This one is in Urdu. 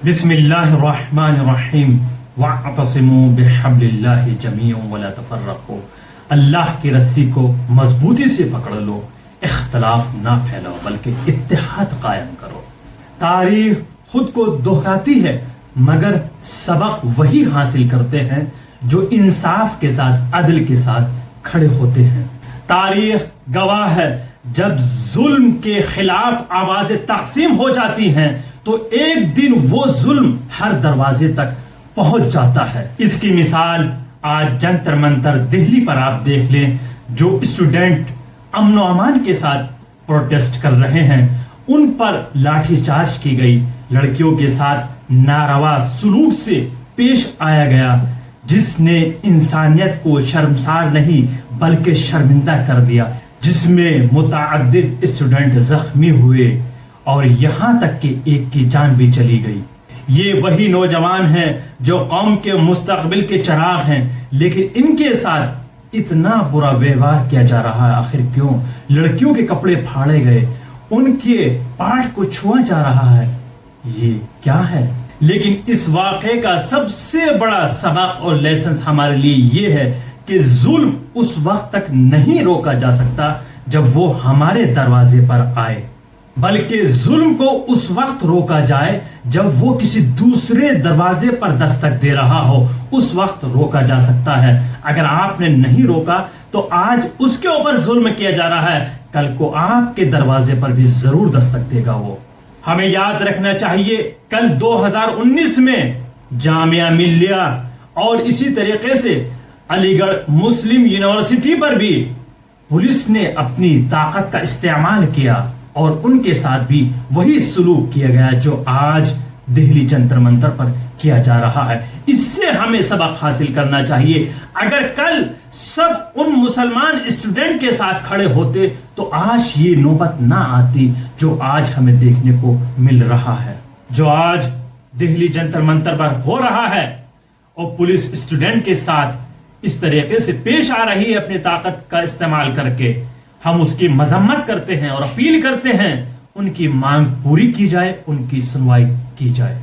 بسم اللہ الرحمن الرحیم واعتصموا بحبل اللہ جمیعا ولا تفرقوا۔ اللہ کی رسی کو مضبوطی سے پکڑ لو، اختلاف نہ پھیلاؤ بلکہ اتحاد قائم کرو۔ تاریخ خود کو دہراتی ہے مگر سبق وہی حاصل کرتے ہیں جو انصاف کے ساتھ عدل کے ساتھ کھڑے ہوتے ہیں۔ تاریخ گواہ ہے جب ظلم کے خلاف آوازیں تقسیم ہو جاتی ہیں تو ایک دن وہ ظلم ہر دروازے تک پہنچ جاتا ہے۔ اس کی مثال آج جنتر منتر دہلی پر آپ دیکھ لیں، جو اسٹوڈنٹ امن و امان کے ساتھ پروٹیسٹ کر رہے ہیں ان پر لاٹھی چارج کی گئی، لڑکیوں کے ساتھ ناروا سلوک سے پیش آیا گیا جس نے انسانیت کو شرمسار نہیں بلکہ شرمندہ کر دیا، جس میں متعدد اسٹوڈنٹ زخمی ہوئے اور یہاں تک کہ ایک کی جان بھی چلی گئی۔ یہ وہی نوجوان ہیں جو قوم کے مستقبل کے چراغ ہیں، لیکن ان کے ساتھ اتنا برا ویوہار کیا جا رہا ہے۔ آخر کیوں؟ لڑکیوں کے کپڑے پھاڑے گئے، ان کے پارٹ کو چھوا جا رہا ہے، یہ کیا ہے؟ لیکن اس واقعے کا سب سے بڑا سبق اور لیسنس ہمارے لیے یہ ہے کہ ظلم اس وقت تک نہیں روکا جا سکتا جب وہ ہمارے دروازے پر آئے، بلکہ ظلم کو اس وقت روکا جائے جب وہ کسی دوسرے دروازے پر دستک دے رہا ہو، اس وقت روکا جا سکتا ہے۔ اگر آپ نے نہیں روکا تو آج اس کے اوپر ظلم کیا جا رہا ہے، کل کو آپ کے دروازے پر بھی ضرور دستک دے گا وہ۔ ہمیں یاد رکھنا چاہیے کل 2019 میں جامعہ ملیہ اور اسی طریقے سے علی گڑھ مسلم یونیورسٹی پر بھی پولیس نے اپنی طاقت کا استعمال کیا اور ان کے ساتھ بھی وہی سلوک کیا گیا جو آج دہلی جنتر منتر پر کیا جا رہا ہے۔ اس سے ہمیں سبق حاصل کرنا چاہیے۔ اگر کل سب ان مسلمان اسٹوڈنٹ کے ساتھ کھڑے ہوتے تو آج یہ نوبت نہ آتی جو آج ہمیں دیکھنے کو مل رہا ہے، جو آج دہلی جنتر منتر پر ہو رہا ہے، اور پولیس اسٹوڈنٹ کے ساتھ اس طریقے سے پیش آ رہی ہے اپنی طاقت کا استعمال کر کے۔ ہم اس کی مذمت کرتے ہیں اور اپیل کرتے ہیں ان کی مانگ پوری کی جائے، ان کی سنوائی کی جائے۔